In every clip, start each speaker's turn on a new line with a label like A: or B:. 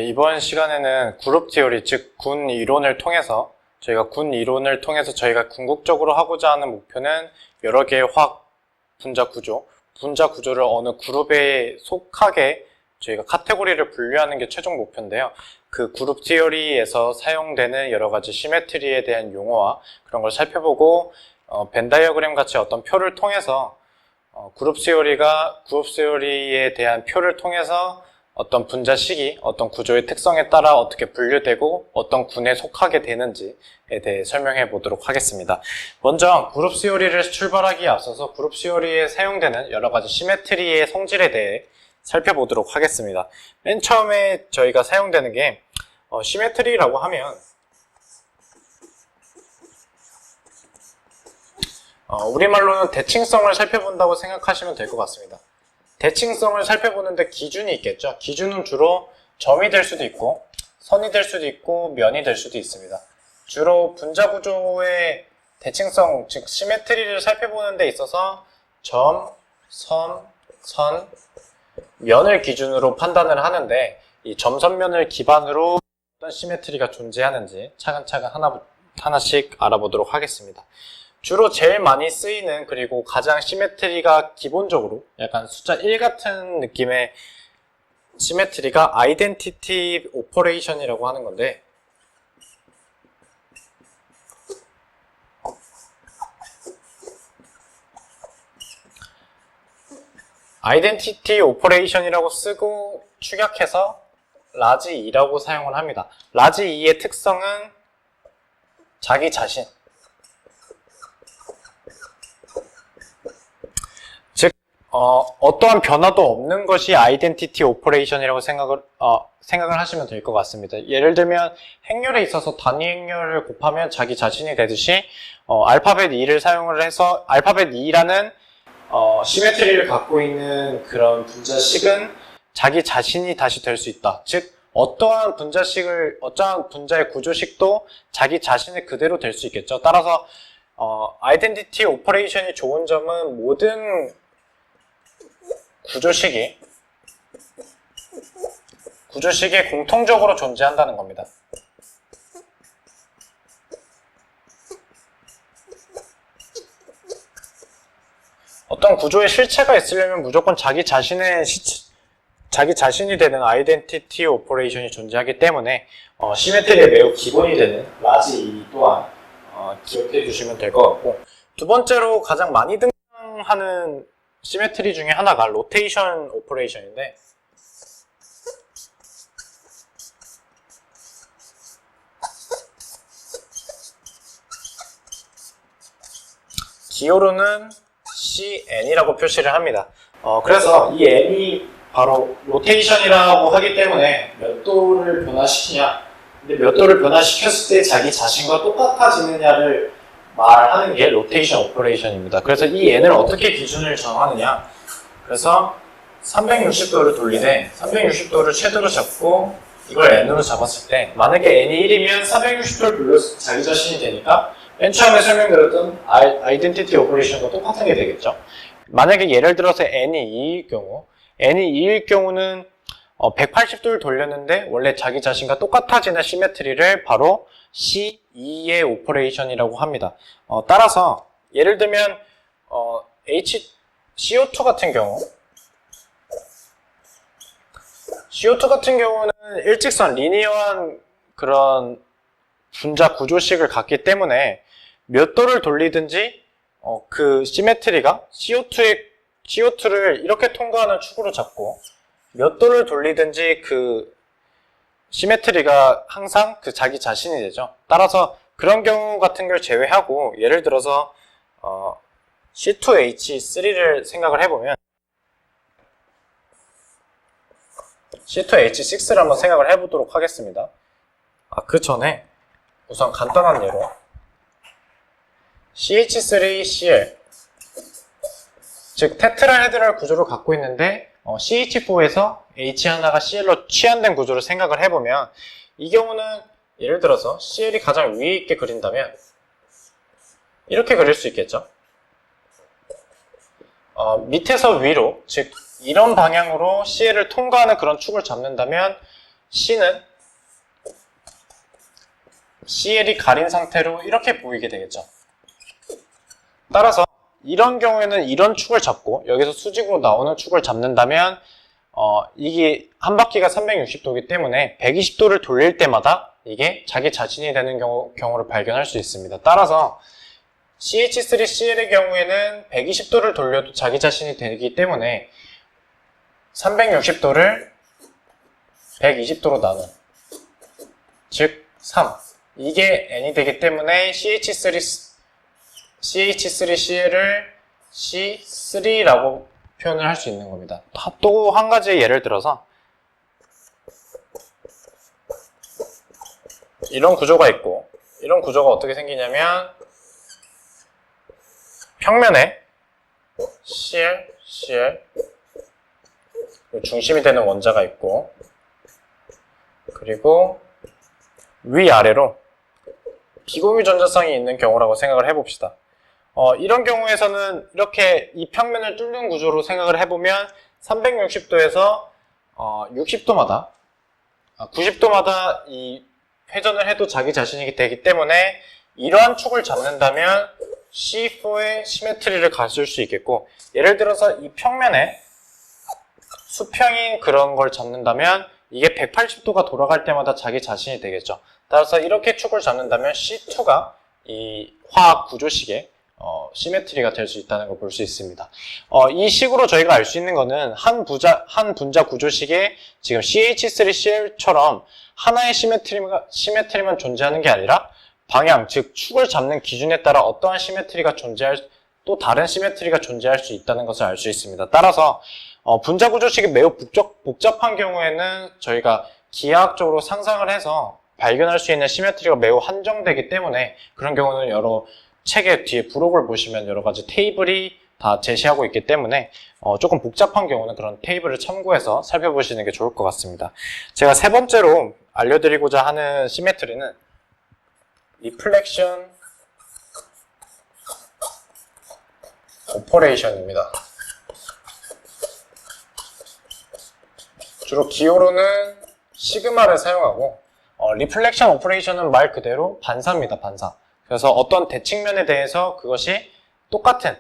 A: 네, 이번 시간에는 그룹 티오리, 즉 군 이론을 통해서 저희가 궁극적으로 하고자 하는 목표는 여러 개의 화학 분자 구조를 어느 그룹에 속하게 저희가 카테고리를 분류하는 게 최종 목표인데요. 그 그룹 티오리에서 사용되는 여러 가지 시메트리에 대한 용어와 그런 걸 살펴보고 벤 다이어그램 같이 어떤 표를 통해서 그룹 티오리에 대한 표를 통해서 어떤 분자식이 어떤 구조의 특성에 따라 어떻게 분류되고 어떤 군에 속하게 되는지에 대해 설명해 보도록 하겠습니다. 먼저 그룹 티오리를 출발하기에 앞서서 그룹 티오리에 사용되는 여러 가지 시메트리의 성질에 대해 살펴보도록 하겠습니다. 맨 처음에 저희가 사용되는 게 시메트리라고 하면 우리말로는 대칭성을 살펴본다고 생각하시면 될 것 같습니다. 대칭성을 살펴보는데 기준이 있겠죠. 기준은 주로 점이 될 수도 있고 선이 될 수도 있고 면이 될 수도 있습니다. 주로 분자 구조의 대칭성, 즉 시메트리를 살펴보는 데 있어서 점, 선, 면을 기준으로 판단을 하는데 이 점, 선, 면을 기반으로 어떤 시메트리가 존재하는지 차근차근 하나씩 알아보도록 하겠습니다. 주로 제일 많이 쓰이는 그리고 가장 시메트리가 기본적으로 약간 숫자 1 같은 느낌의 시메트리가 아이덴티티 오퍼레이션이라고 하는 건데 아이덴티티 오퍼레이션이라고 쓰고 축약해서 라지 2라고 사용을 합니다. 라지 2의 특성은 자기 자신, 어떠한 변화도 없는 것이 아이덴티티 오퍼레이션이라고 생각을 하시면 될 것 같습니다. 예를 들면 행렬에 있어서 단위 행렬을 곱하면 자기 자신이 되듯이 알파벳 2를 사용을 해서 알파벳 2라는 시메트리를 갖고 있는 그런 분자식은 자기 자신이 다시 될 수 있다. 즉 어떠한 분자의 구조식도 자기 자신의 그대로 될 수 있겠죠. 따라서 아이덴티티 오퍼레이션이 좋은 점은 모든 구조식이 공통적으로 존재한다는 겁니다. 어떤 구조의 실체가 있으려면 무조건 자기 자신이 되는 아이덴티티 오퍼레이션이 존재하기 때문에 시메트리의 매우 기본이 되는 라지 2 또한 기억해 주시면 될 것 같고, 두 번째로 가장 많이 등장하는 시메트리 중에 하나가 로테이션 오퍼레이션인데 기호로는 CN이라고 표시를 합니다. 그래서 이 N이 바로 로테이션이라고 하기 때문에 몇 도를 변화시키냐, 근데 몇 도를 변화시켰을 때 자기 자신과 똑같아지느냐를 말하는 게 로테이션 오퍼레이션입니다. 그래서 이 N을 어떻게 기준을 정하느냐, 그래서 360도를 돌리되 360도를 최대로 잡고 이걸 N으로 잡았을 때 만약에 N이 1이면 360도를 돌려서 자기 자신이 되니까 맨 처음에 설명드렸던 아이덴티티 오퍼레이션과 똑같은 게 되겠죠. 만약에 예를 들어서 N이 2일 경우는 180도를 돌렸는데 원래 자기 자신과 똑같아지는 시메트리를 바로 C2의 오퍼레이션이라고 합니다. 따라서 예를 들면 CO2 같은 경우는 일직선 리니어한 그런 분자 구조식을 갖기 때문에 몇 도를 돌리든지 그 시메트리가 CO2를 이렇게 통과하는 축으로 잡고 몇 도를 돌리든지 그 시메트리가 항상 그 자기 자신이 되죠. 따라서 그런 경우 같은 걸 제외하고 예를 들어서 C2H3를 생각을 해보면 C2H6를 한번 생각을 해보도록 하겠습니다. 그 전에 우선 간단한 예로 CH3Cl, 즉 테트라헤드랄 구조를 갖고 있는데 CH4에서 H 하나가 Cl로 취한된 구조를 생각을 해보면 이 경우는 예를 들어서 Cl이 가장 위에 있게 그린다면 이렇게 그릴 수 있겠죠. 밑에서 위로, 즉 이런 방향으로 CL을 통과하는 그런 축을 잡는다면 C는 CL이 가린 상태로 이렇게 보이게 되겠죠. 따라서 이런 경우에는 이런 축을 잡고 여기서 수직으로 나오는 축을 잡는다면 이게 한 바퀴가 360도이기 때문에 120도를 돌릴 때마다 이게 자기 자신이 되는 경우를 발견할 수 있습니다. 따라서 CH3CL의 경우에는 120도를 돌려도 자기 자신이 되기 때문에 360도를 120도로 나눈, 즉 3. 이게 n이 되기 때문에 CH3CL을 C3라고 표현을 할 수 있는 겁니다. 또 한 가지 예를 들어서 이런 구조가 있고, 이런 구조가 어떻게 생기냐면 평면에 CL 중심이 되는 원자가 있고, 그리고 위아래로 비공유 전자쌍이 있는 경우라고 생각을 해봅시다. 이런 경우에서는 이렇게 이 평면을 뚫는 구조로 생각을 해보면 360도에서 60도마다 90도마다 이 회전을 해도 자기 자신이 되기 때문에 이러한 축을 잡는다면 C4의 시메트리를 가질 수 있겠고, 예를 들어서 이 평면에 수평인 그런 걸 잡는다면 이게 180도가 돌아갈 때마다 자기 자신이 되겠죠. 따라서 이렇게 축을 잡는다면 C2가 이 화학 구조식의 시메트리가 될 수 있다는 걸 볼 수 있습니다. 이 식으로 저희가 알 수 있는 거는 한 분자 구조식에 지금 CH3CL처럼 하나의 시메트리만 존재하는 게 아니라 방향, 즉 축을 잡는 기준에 따라 어떠한 시메트리가 또 다른 시메트리가 존재할 수 있다는 것을 알 수 있습니다. 따라서 분자 구조식이 매우 복잡한 경우에는 저희가 기하학적으로 상상을 해서 발견할 수 있는 시메트리가 매우 한정되기 때문에 그런 경우는 여러 책의 뒤에 부록을 보시면 여러 가지 테이블이 다 제시하고 있기 때문에 조금 복잡한 경우는 그런 테이블을 참고해서 살펴보시는 게 좋을 것 같습니다. 제가 세 번째로 알려드리고자 하는 시메트리는 리플렉션 오퍼레이션입니다. 주로 기호로는 시그마를 사용하고 리플렉션 오퍼레이션은 말 그대로 반사입니다. 반사. 그래서 어떤 대칭면에 대해서 그것이 똑같은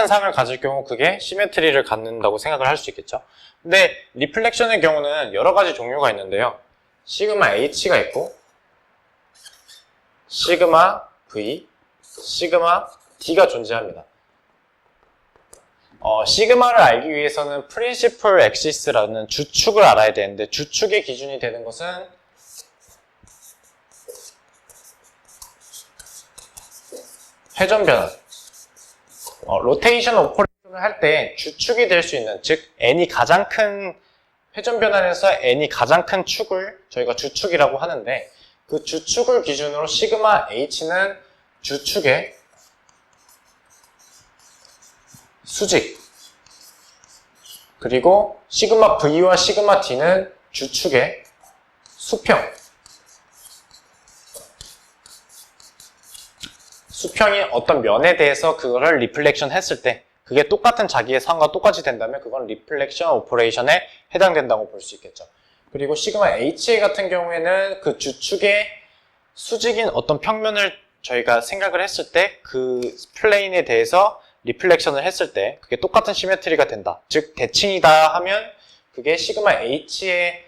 A: 상을 가질 경우 그게 시메트리를 갖는다고 생각을 할 수 있겠죠. 근데 리플렉션의 경우는 여러 가지 종류가 있는데요. 시그마 H가 있고 시그마 V, 시그마 D가 존재합니다. 시그마를 알기 위해서는 프린시플 엑시스라는 주축을 알아야 되는데, 주축의 기준이 되는 것은 회전 변환. 로테이션 오퍼레이션을 할 때 주축이 될 수 있는, 즉 n이 가장 큰 회전 변환에서 n이 가장 큰 축을 저희가 주축이라고 하는데, 그 주축을 기준으로 시그마 H는 주축의 수직, 그리고 시그마 V와 시그마 D는 주축의 수평. 수평이 어떤 면에 대해서 그거를 리플렉션 했을 때 그게 똑같은 자기의 상과 똑같이 된다면 그건 리플렉션 오퍼레이션에 해당된다고 볼 수 있겠죠. 그리고 시그마 H 같은 경우에는 그 주축의 수직인 어떤 평면을 저희가 생각을 했을 때 그 플레인에 대해서 리플렉션을 했을 때 그게 똑같은 시메트리가 된다. 즉 대칭이다 하면 그게 시그마 H의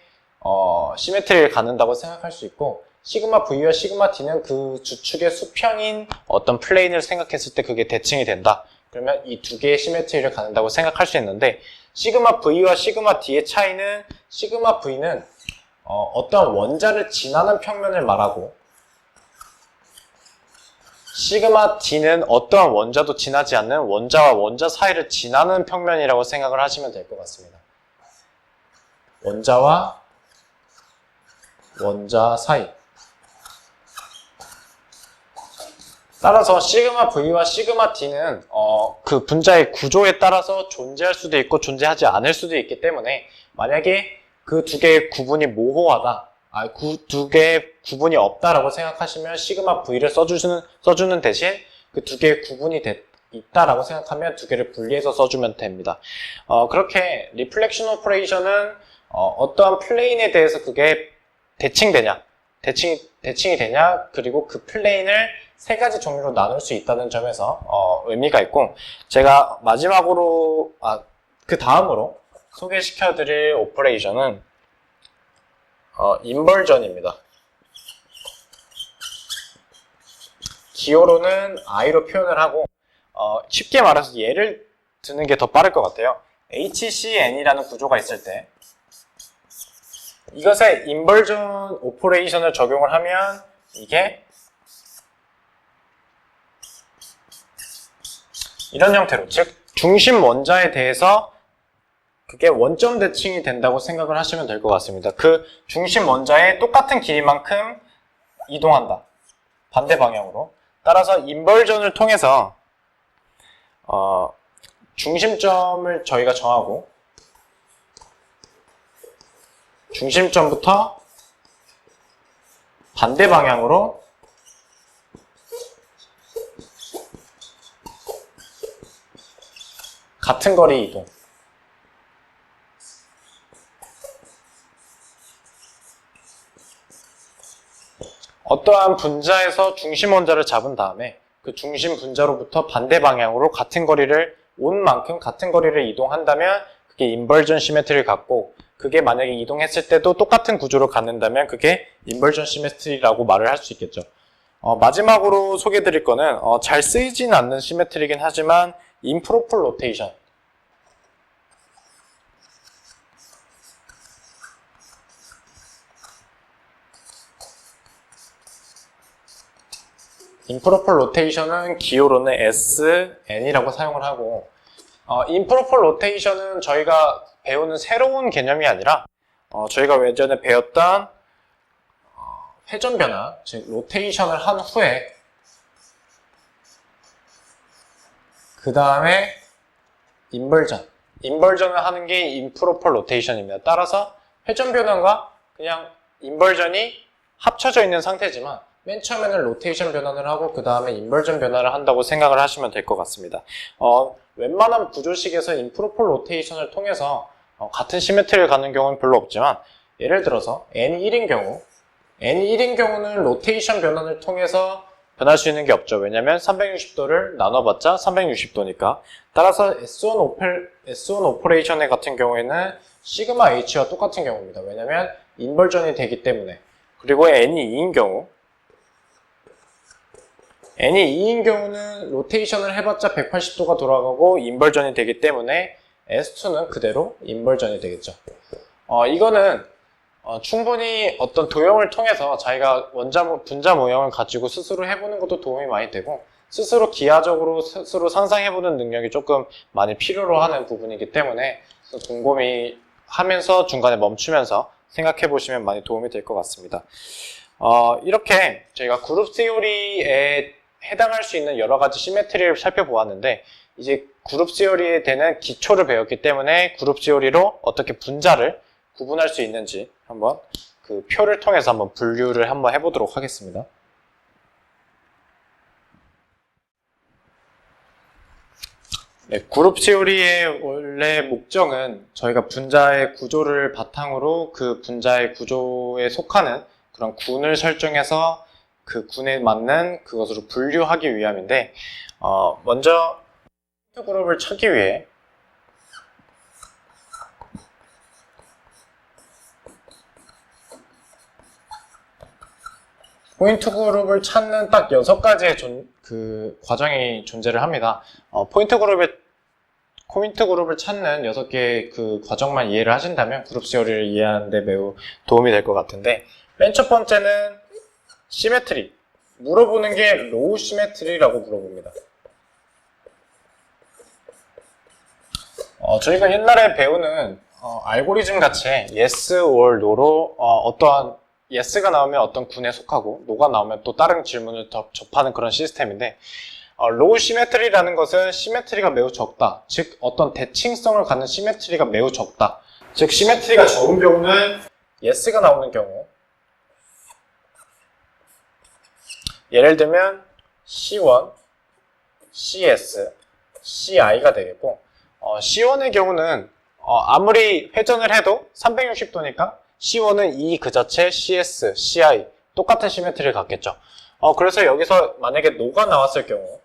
A: 시메트리를 갖는다고 생각할 수 있고, 시그마 V와 시그마 D는 그 주축의 수평인 어떤 플레인을 생각했을 때 그게 대칭이 된다. 그러면 이 두 개의 시메트리를 갖는다고 생각할 수 있는데, 시그마 V와 시그마 D의 차이는 시그마 V는 어떤 원자를 지나는 평면을 말하고, 시그마 D는 어떠한 원자도 지나지 않는 원자와 원자 사이를 지나는 평면이라고 생각을 하시면 될 것 같습니다. 원자와 원자 사이. 따라서 시그마 V와 시그마 D는 그 분자의 구조에 따라서 존재할 수도 있고 존재하지 않을 수도 있기 때문에, 만약에 그 두 개의 구분이 모호하다, 그 두 개의 구분이 없다라고 생각하시면 시그마 V를 써주는 대신 그 두 개의 구분이 있다라고 생각하면 두 개를 분리해서 써주면 됩니다. 그렇게 리플렉션 오퍼레이션은 어떠한 플레인에 대해서 그게 대칭이 되냐, 그리고 그 플레인을 세 가지 종류로 나눌 수 있다는 점에서 의미가 있고, 제가 마지막으로 그 다음으로 소개시켜드릴 오퍼레이션은 인벌전입니다. 기호로는 i로 표현을 하고, 쉽게 말해서 예를 드는 게 더 빠를 것 같아요. HCN이라는 구조가 있을 때 이것에 인벌전 오퍼레이션을 적용을 하면 이게 이런 형태로, 즉 중심 원자에 대해서 그게 원점 대칭이 된다고 생각을 하시면 될 것 같습니다. 그 중심 원자의 똑같은 길이만큼 이동한다. 반대 방향으로. 따라서 인벌전을 통해서 중심점을 저희가 정하고 중심점부터 반대 방향으로 같은 거리 이동. 어떠한 분자에서 중심 원자를 잡은 다음에 그 중심 분자로부터 반대 방향으로 같은 거리를 온 만큼 같은 거리를 이동한다면 그게 인벌전 시메트리를 갖고, 그게 만약에 이동했을 때도 똑같은 구조로 갖는다면 그게 인벌전 시메트리라고 말을 할 수 있겠죠. 마지막으로 소개해드릴 거는 잘 쓰이진 않는 시메트리긴 하지만 임프로पर 로테이션. 임프로पर 로테이션은 기호로는 SN이라고 사용을 하고, 임프로पर 로테이션은 저희가 배우는 새로운 개념이 아니라 저희가 예전에 배웠던 회전 변화, 즉 로테이션을 한 후에 그 다음에 인벌전을 하는 게 임프로पर 로테이션입니다. 따라서 회전 변화가 그냥 인벌전이 합쳐져 있는 상태지만 맨 처음에는 로테이션 변환을 하고 그 다음에 인벌전 변화를 한다고 생각을 하시면 될 것 같습니다. 웬만한 구조식에서 임프로पर 로테이션을 통해서 같은 시메트리를 갖는 경우는 별로 없지만, 예를 들어서 N1인 경우는 로테이션 변환을 통해서 변할 수 있는 게 없죠. 왜냐면 360도를 나눠봤자 360도니까. 따라서 S1 오퍼레이션의 같은 경우에는 시그마 H와 똑같은 경우입니다. 왜냐면 인벌전이 되기 때문에. 그리고 N2인 경우는 로테이션을 해봤자 180도가 돌아가고 인벌전이 되기 때문에 S2는 그대로 인벌전이 되겠죠. 이거는 충분히 어떤 도형을 통해서 자기가 분자 모형을 가지고 스스로 해보는 것도 도움이 많이 되고, 스스로 기하적으로 스스로 상상해보는 능력이 조금 많이 필요로 하는 부분이기 때문에 곰곰이 하면서 중간에 멈추면서 생각해보시면 많이 도움이 될 것 같습니다. 이렇게 저희가 그룹 시오리에 해당할 수 있는 여러 가지 시메트리를 살펴보았는데, 이제 그룹 시오리에 대한 기초를 배웠기 때문에 그룹 시오리로 어떻게 분자를 구분할 수 있는지 한번 그 표를 통해서 한번 분류를 한번 해보도록 하겠습니다. 네, 그룹 시오리의 원래 목적은 저희가 분자의 구조를 바탕으로 그 분자의 구조에 속하는 그런 군을 설정해서 그 군에 맞는 그것으로 분류하기 위함인데, 먼저 포인트 그룹을 찾기 위해 포인트 그룹을 찾는 딱 6가지의 그 과정이 존재를 합니다. 포인트 그룹을 찾는 6개의 그 과정만 이해를 하신다면 그룹 시오리를 이해하는 데 매우 도움이 될 것 같은데, 맨 첫 번째는 시메트리. 물어보는 게 로우 시메트리라고 물어봅니다. 저희가 옛날에 배우는 알고리즘 같이 yes or no로 어떠한 yes가 나오면 어떤 군에 속하고 no가 나오면 또 다른 질문을 접하는 그런 시스템인데, 로우 시메트리라는 것은 시메트리가 매우 적다. 즉 어떤 대칭성을 갖는 시메트리가 매우 적다. 즉 시메트리가 적은 경우는 yes가 나오는 경우, 예를 들면 C1, CS, CI가 되겠고, C1의 경우는 아무리 회전을 해도 360도니까 C1은 E 그 자체, CS, CI 똑같은 시메트리를 갖겠죠. 그래서 여기서 만약에 노가 나왔을 경우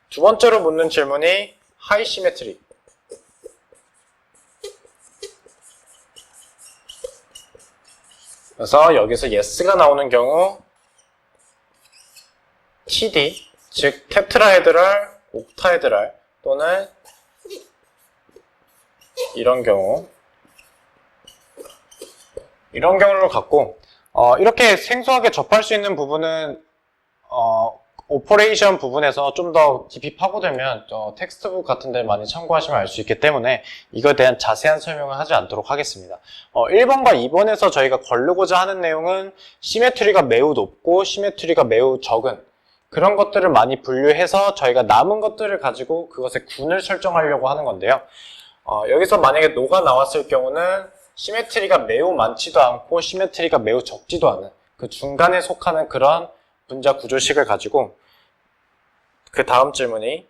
A: 두 번째로 묻는 질문이 하이 시메트리. 그래서 여기서 yes가 나오는 경우 TD, 즉 테트라헤드랄, 옥타헤드랄 또는 이런 경우를 갖고 이렇게 생소하게 접할 수 있는 부분은 오퍼레이션 부분에서 좀 더 깊이 파고들면 텍스트북 같은 데 많이 참고하시면 알 수 있기 때문에 이거에 대한 자세한 설명을 하지 않도록 하겠습니다. 1번과 2번에서 저희가 걸르고자 하는 내용은 시메트리가 매우 높고 시메트리가 매우 적은 그런 것들을 많이 분류해서 저희가 남은 것들을 가지고 그것의 군을 설정하려고 하는 건데요. 여기서 만약에 노가 나왔을 경우는 시메트리가 매우 많지도 않고 시메트리가 매우 적지도 않은 그 중간에 속하는 그런 분자 구조식을 가지고 그 다음 질문이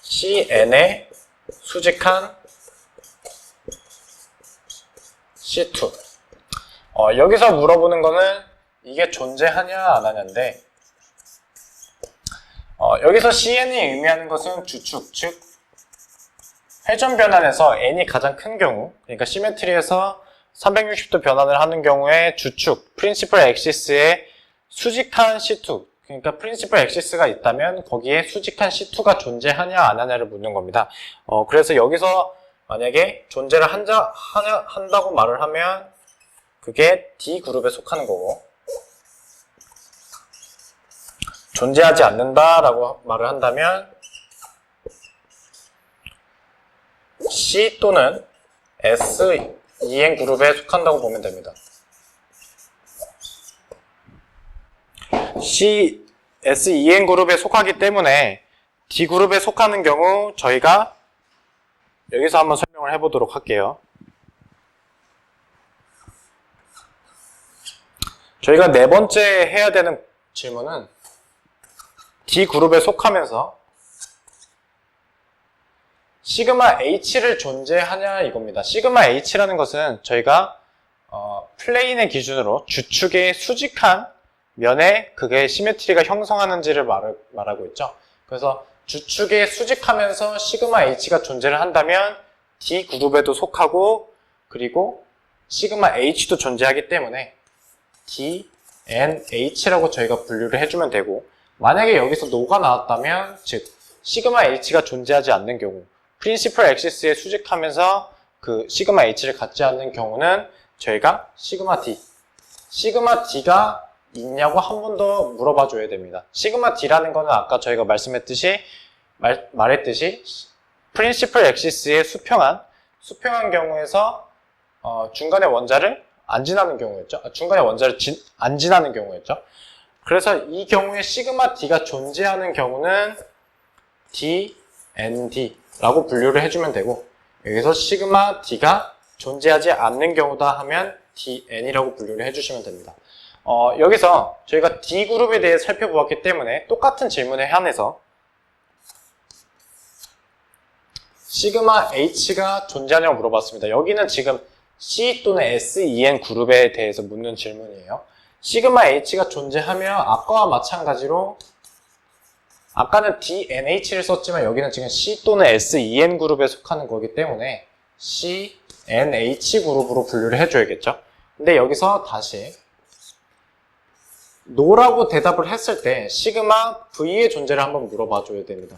A: CN에 수직한 C2 여기서 물어보는 거는 이게 존재하냐 안 하냐인데 여기서 CN이 의미하는 것은 주축, 즉 회전 변환에서 n이 가장 큰 경우 그러니까 시메트리에서 360도 변환을 하는 경우에 주축, 프린시플 엑시스에 수직한 C2 그러니까 프린시플 엑시스가 있다면 거기에 수직한 C2가 존재하냐 안 하냐를 묻는 겁니다. 그래서 여기서 만약에 존재를 한다고 말을 하면 그게 D그룹에 속하는 거고 존재하지 않는다라고 말을 한다면 C 또는 SEN 그룹에 속한다고 보면 됩니다. SEN 그룹에 속하기 때문에 D그룹에 속하는 경우 저희가 여기서 한번 설명을 해보도록 할게요. 저희가 네 번째 해야 되는 질문은 D그룹에 속하면서 시그마 H를 존재하냐 이겁니다. 시그마 H라는 것은 저희가 플레인의 기준으로 주축의 수직한 면에 그게 시메트리가 형성하는지를 말하고 있죠. 그래서 주축에 수직하면서 시그마 H가 존재를 한다면 D그룹에도 속하고 그리고 시그마 H도 존재하기 때문에 DNH라고 저희가 분류를 해주면 되고 만약에 여기서 노가 나왔다면 즉 시그마 H가 존재하지 않는 경우 프린시플 엑시스에 수직하면서 그 시그마 H를 갖지 않는 경우는 저희가 시그마 D가 있냐고 한 번 더 물어봐 줘야 됩니다. 시그마 D라는 거는 아까 저희가 말했듯이 프린시플 엑시스에 수평한 경우에서 중간에 원자를 안 지나는 경우였죠. 중간에 원자를 안 지나는 경우였죠. 그래서 이 경우에 시그마 D가 존재하는 경우는 DND라고 분류를 해주면 되고 여기서 시그마 D가 존재하지 않는 경우다 하면 DN이라고 분류를 해주시면 됩니다. 여기서 저희가 D그룹에 대해 살펴보았기 때문에 똑같은 질문에 한해서 시그마 H가 존재하냐고 물어봤습니다. 여기는 지금 C 또는 SEN 그룹에 대해서 묻는 질문이에요. 시그마 H가 존재하며 아까와 마찬가지로 아까는 DNH를 썼지만 여기는 지금 C 또는 SEN 그룹에 속하는 거기 때문에 CNH 그룹으로 분류를 해줘야겠죠. 근데 여기서 다시 노라고 대답을 했을 때 시그마 V의 존재를 한번 물어봐 줘야 됩니다.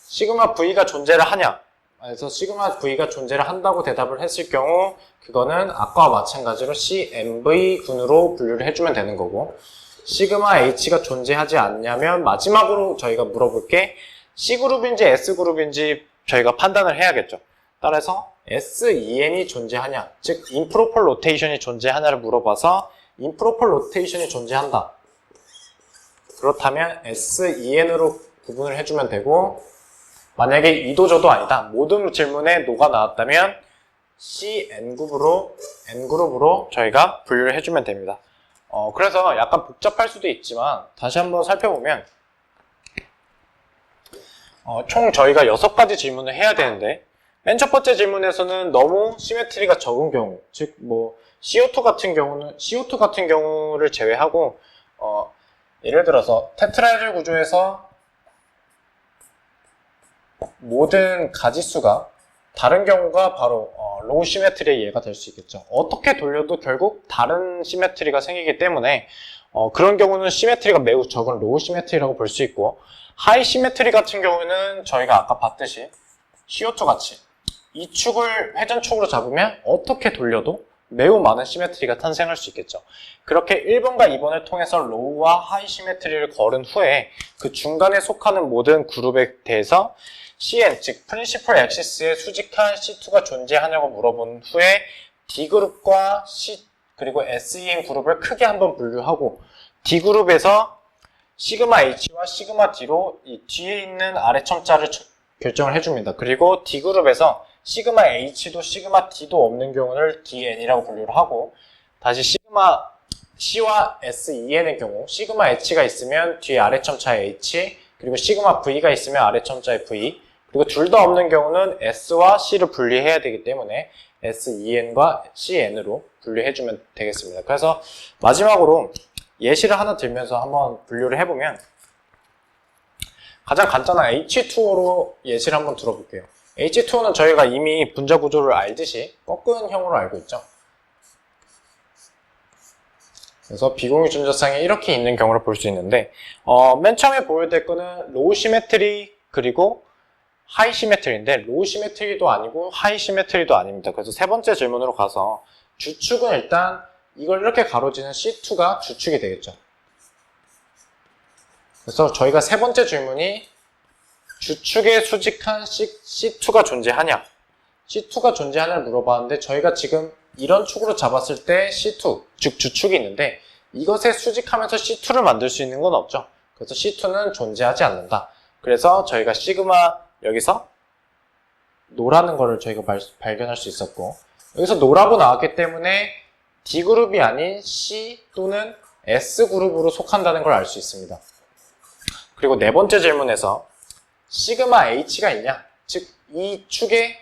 A: 시그마 V가 존재를 하냐? 그래서 시그마 V가 존재를 한다고 대답을 했을 경우 그거는 아까와 마찬가지로 CMV군으로 분류를 해주면 되는 거고 시그마 H가 존재하지 않냐면 마지막으로 저희가 물어볼 게 C그룹인지 S그룹인지 저희가 판단을 해야겠죠. 따라서 SEN이 존재하냐 즉 임프로퍼 로테이션이 존재하냐를 물어봐서 임프로퍼 로테이션이 존재한다. 그렇다면 SEN으로 구분을 해주면 되고 만약에 이도저도 아니다. 모든 질문에 노가 나왔다면 N그룹으로 저희가 분류를 해주면 됩니다. 그래서 약간 복잡할 수도 있지만 다시 한번 살펴보면 총 저희가 6가지 질문을 해야 되는데 맨 첫 번째 질문에서는 너무 시메트리가 적은 경우, 즉 뭐 CO2 같은 경우를 제외하고 예를 들어서 테트라헤드럴 구조에서 모든 가지수가 다른 경우가 바로 로우 시메트리의 예가 될 수 있겠죠. 어떻게 돌려도 결국 다른 시메트리가 생기기 때문에 그런 경우는 시메트리가 매우 적은 로우 시메트리라고 볼 수 있고, 하이 시메트리 같은 경우는 저희가 아까 봤듯이 CO2 같이 이 축을 회전축으로 잡으면 어떻게 돌려도 매우 많은 시메트리가 탄생할 수 있겠죠. 그렇게 1번과 2번을 통해서 로우와 하이 시메트리를 걸은 후에 그 중간에 속하는 모든 그룹에 대해서 CN, 즉 프린시플 액시스에 수직한 C2가 존재하냐고 물어본 후에 D그룹과 C 그리고 SEN 그룹을 크게 한번 분류하고 D그룹에서 시그마 H와 시그마 D로 이 뒤에 있는 아래 첨자를 결정을 해줍니다. 그리고 D그룹에서 시그마 H도 시그마 D도 없는 경우를 DN이라고 분류를 하고, 다시 시그마 C와 SEN의 경우 시그마 H가 있으면 뒤에 아래 첨자에 H, 그리고 시그마 V가 있으면 아래 첨자에 V, 그리고 둘 다 없는 경우는 S와 C를 분리해야 되기 때문에 SEN과 CN으로 분류해주면 되겠습니다. 그래서 마지막으로 예시를 하나 들면서 한번 분류를 해보면, 가장 간단한 H2O로 예시를 한번 들어볼게요. H2O는 저희가 이미 분자 구조를 알듯이 꺾은형으로 알고 있죠. 그래서 비공유 준자쌍이 이렇게 있는 경우를 볼 수 있는데, 맨 처음에 보여드릴 거는 로우 시메트리 그리고 하이 시메트리인데, 로우 시메트리도 아니고 하이 시메트리도 아닙니다. 그래서 세 번째 질문으로 가서 주축은 일단 이걸 이렇게 가로지는 C2가 주축이 되겠죠. 그래서 저희가 세 번째 질문이 주축에 수직한 C2가 존재하냐, C2가 존재하냐를 물어봤는데, 저희가 지금 이런 축으로 잡았을 때 C2, 즉 주축이 있는데 이것에 수직하면서 C2를 만들 수 있는 건 없죠. 그래서 C2는 존재하지 않는다. 그래서 저희가 시그마 여기서 노라는 거를 저희가 발견할 수 있었고, 여기서 노라고 나왔기 때문에 D그룹이 아닌 C 또는 S그룹으로 속한다는 걸 알 수 있습니다. 그리고 네 번째 질문에서 시그마 H가 있냐, 즉 이 축에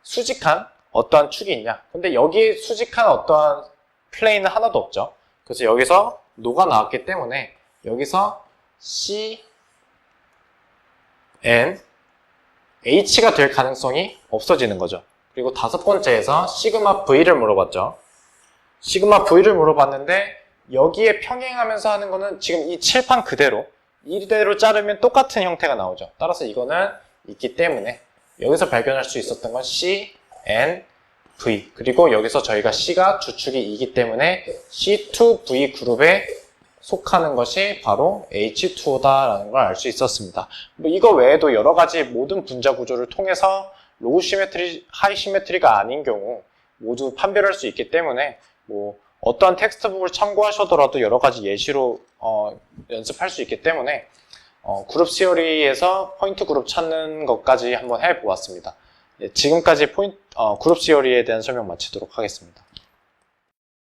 A: 수직한 어떠한 축이 있냐, 근데 여기에 수직한 어떠한 플레인은 하나도 없죠. 그래서 여기서 노가 나왔기 때문에 여기서 C, N, H가 될 가능성이 없어지는 거죠. 그리고 다섯 번째에서 시그마 V를 물어봤죠. 시그마 V를 물어봤는데 여기에 평행하면서 하는 거는 지금 이 칠판 그대로 이대로 자르면 똑같은 형태가 나오죠. 따라서 이거는 있기 때문에 여기서 발견할 수 있었던 건 C, N, V, 그리고 여기서 저희가 C가 주축이 2이기 때문에 C2V 그룹에 속하는 것이 바로 H2O다라는 걸 알 수 있었습니다. 뭐 이거 외에도 여러 가지 모든 분자 구조를 통해서 로우 시메트리, 하이 시메트리가 아닌 경우 모두 판별할 수 있기 때문에 뭐 어떠한 텍스트북을 참고하셔더라도 여러 가지 예시로 연습할 수 있기 때문에 그룹 시어리에서 포인트 그룹 찾는 것까지 한번 해보았습니다. 네, 지금까지 그룹 시어리에 대한 설명 마치도록 하겠습니다.